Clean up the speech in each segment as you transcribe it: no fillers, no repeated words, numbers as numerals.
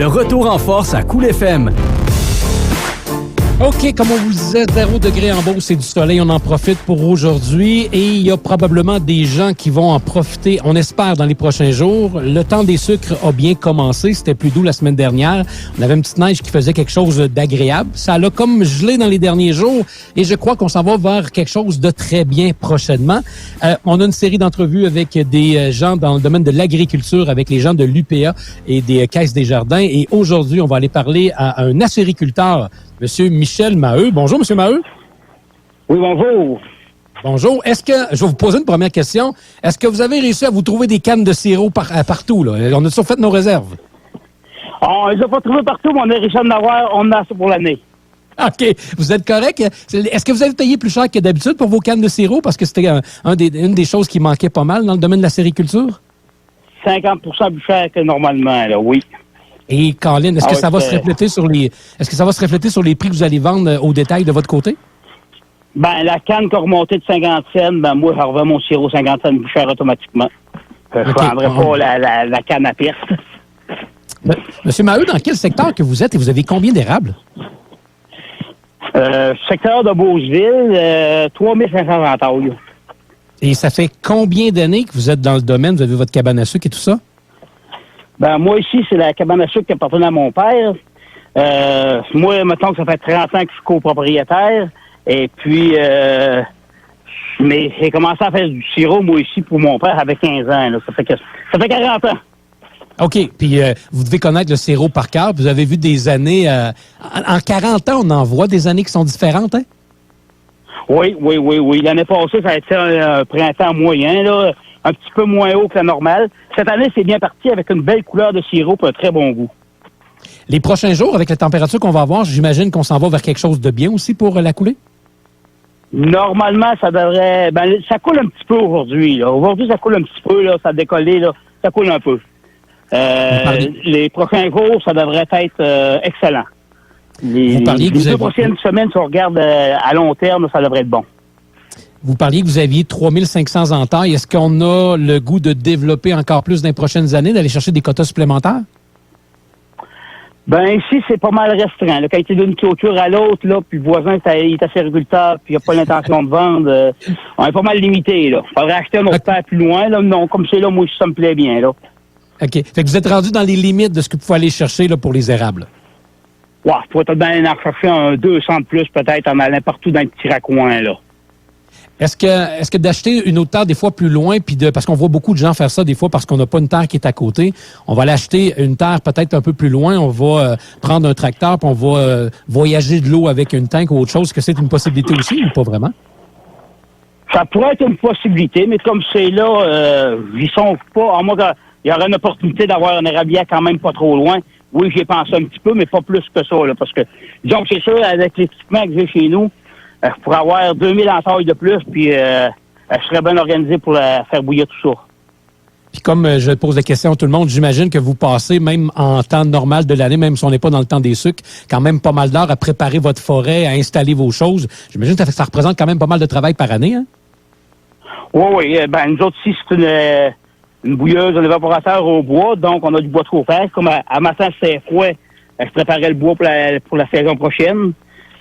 Le retour en force à Cool FM. OK, comme on vous disait, 0 degré en Beauce, c'est du soleil. On en profite pour aujourd'hui et il y a probablement des gens qui vont en profiter, on espère, dans les prochains jours. Le temps des sucres a bien commencé. C'était plus doux la semaine dernière. On avait une petite neige qui faisait quelque chose d'agréable. Ça l'a comme gelé dans les derniers jours et je crois qu'on s'en va vers quelque chose de très bien prochainement. On a une série d'entrevues avec des gens dans le domaine de l'agriculture, avec les gens de l'UPA et des Caisses des Jardins. Et aujourd'hui, on va aller parler à un acériculteur, Monsieur Michel Maheu. Bonjour, Monsieur Maheu. Oui, bonjour. Bonjour. Je vais vous poser une première question. Est-ce que vous avez réussi à vous trouver des cannes de sirop partout, là? On a toujours fait nos réserves. On les a pas trouvés partout, mais on est riche d'en avoir. On en a ça pour l'année. OK. Vous êtes correct. Est-ce que vous avez payé plus cher que d'habitude pour vos cannes de sirop? Parce que c'était une des choses qui manquait pas mal dans le domaine de la sériculture. 50 plus cher que normalement, là, oui. Et Colin, est-ce que ça va se refléter sur les prix que vous allez vendre au détail de votre côté? Ben, la canne qui a remonté de 50 cents, ben, moi, je revends mon sirop 50 cents plus cher automatiquement. Je ne prendrai pas la canne à perte. Monsieur Maheu, dans quel secteur que vous êtes et vous avez combien d'érables? Secteur de Beauceville, 3500 entailles. Et ça fait combien d'années que vous êtes dans le domaine? Vous avez votre cabane à sucre et tout ça? Ben, moi, ici, c'est la cabane à sucre qui appartenait à mon père. Moi, mettons que ça fait 30 ans que je suis copropriétaire. Et puis, mais j'ai commencé à faire du sirop, moi, ici, pour mon père, avec 15 ans. Là. Ça fait 40 ans. OK. Puis, vous devez connaître le sirop par cœur. Vous avez vu des années... en 40 ans, on en voit des années qui sont différentes, hein? Oui. L'année passée, ça a été un printemps moyen, là, un petit peu moins haut que la normale. Cette année, c'est bien parti avec une belle couleur de sirop et un très bon goût. Les prochains jours, avec la température qu'on va avoir, j'imagine qu'on s'en va vers quelque chose de bien aussi pour la coulée? Normalement, ça devrait... Ben, ça coule un petit peu aujourd'hui. Là. Aujourd'hui, ça coule un petit peu. Là, ça a décollé. Là, ça coule un peu. Les prochains jours, ça devrait être excellent. Les deux prochaines semaines, si on regarde à long terme, ça devrait être bon. Vous parliez que vous aviez 3500 entailles. Est-ce qu'on a le goût de développer encore plus dans les prochaines années, d'aller chercher des quotas supplémentaires? Ben ici, c'est pas mal restreint. La qualité d'une clôture à l'autre, là, puis le voisin est assez agriculteur, puis il n'a pas l'intention de vendre. On est pas mal limité, là. Il faudrait acheter un autre terre plus loin, là. Non, comme c'est là, moi, ça me plaît bien, là. OK. Fait que vous êtes rendu dans les limites de ce que vous pouvez aller chercher là, pour les érables. Ouais, tu vas peut-être bien en chercher un 200 de plus, peut-être, en allant partout dans le petit raccoin, là. Est-ce que d'acheter une autre terre des fois plus loin, parce qu'on voit beaucoup de gens faire ça des fois parce qu'on n'a pas une terre qui est à côté, on va aller acheter une terre peut-être un peu plus loin, on va prendre un tracteur puis on va voyager de l'eau avec une tank ou autre chose. Est-ce que c'est une possibilité aussi ou pas vraiment? Ça pourrait être une possibilité, mais comme c'est là, j'y songe pas. À moins qu'il y aurait une opportunité d'avoir un érablière quand même pas trop loin. Oui, j'y ai pensé un petit peu, mais pas plus que ça, là, parce que, disons que c'est sûr, avec l'équipement que j'ai chez nous, je pourrais avoir 2000 entailles de plus, puis je serais bien organisé pour faire bouillir tout ça. Puis comme je pose la question à tout le monde, j'imagine que vous passez, même en temps normal de l'année, même si on n'est pas dans le temps des sucres, quand même pas mal d'heures à préparer votre forêt, à installer vos choses. J'imagine que ça représente quand même pas mal de travail par année, hein? Oui. Ben, nous autres, ici, c'est une bouilleuse, un évaporateur au bois, donc on a du bois de chauffage. Comme à matin, c'est froid, je préparais le bois pour la saison prochaine.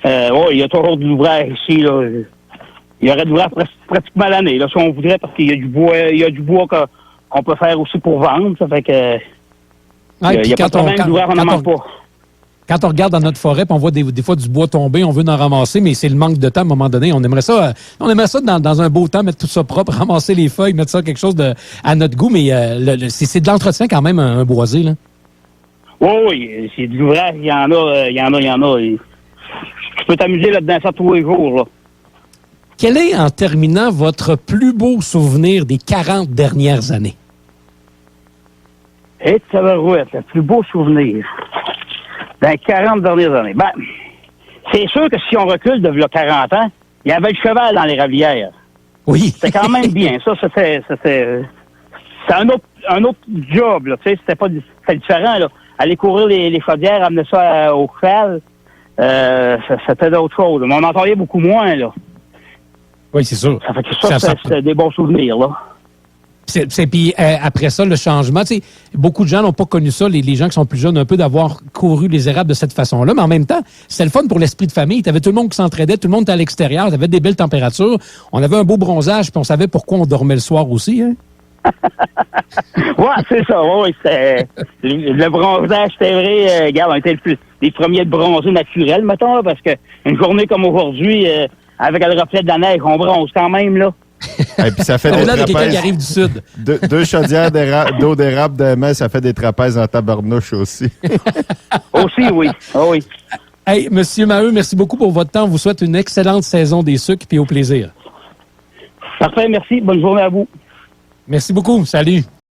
Il y a toujours de l'ouvrage ici, là. Il y aurait de l'ouvrage pratiquement l'année, là, si on voudrait, parce qu'il y a du bois qu'on peut faire aussi pour vendre. Ça fait que il y a pas de problème d'ouvrage, on n'en manque pas. Quand on regarde dans notre forêt, on voit des fois du bois tomber, on veut en ramasser, mais c'est le manque de temps à un moment donné. On aimerait ça dans un beau temps, mettre tout ça propre, ramasser les feuilles, mettre ça quelque chose à notre goût, mais c'est de l'entretien quand même, un boisé, là. Oui, c'est de l'ouvrage, il y en a. Tu peux t'amuser là-dedans ça tous les jours, là. Quel est, en terminant, votre plus beau souvenir des 40 dernières années? Et ça va être le plus beau souvenir dans les 40 dernières années. Ben, c'est sûr que si on recule de 40 ans, il y avait le cheval dans les ravières. Oui. C'était quand même bien. Ça, c'est un autre job, là. Tu sais, c'était différent, là. Aller courir les chaudières, amener ça au cheval, c'était d'autres choses. Mais on en entendait beaucoup moins, là. Oui, c'est sûr. Ça fait que ça c'est des bons souvenirs, là. Puis après ça, le changement, tu sais, beaucoup de gens n'ont pas connu ça, les gens qui sont plus jeunes, un peu d'avoir couru les érables de cette façon-là, mais en même temps, c'était le fun pour l'esprit de famille. T'avais tout le monde qui s'entraidait, tout le monde était à l'extérieur, t'avais des belles températures, on avait un beau bronzage, puis on savait pourquoi on dormait le soir aussi, hein? Ouais, c'est ça. Ouais, c'était le bronzage, c'était vrai. Regarde, on était les premiers de bronzer naturels, mettons, là, parce que une journée comme aujourd'hui, avec le reflet de la neige, on bronze quand même, là. Et puis ça fait des Au-delà de quelqu'un trapèzes. qui arrive du sud. Deux chaudières d'eau d'érable de mai, ça fait des trapèzes en tabarnouche aussi. Aussi, oui. Ah oui. Hey, Monsieur Maheu, merci beaucoup pour votre temps. On vous souhaite une excellente saison des sucres, puis au plaisir. Parfait, merci. Bonne journée à vous. Merci beaucoup. Salut.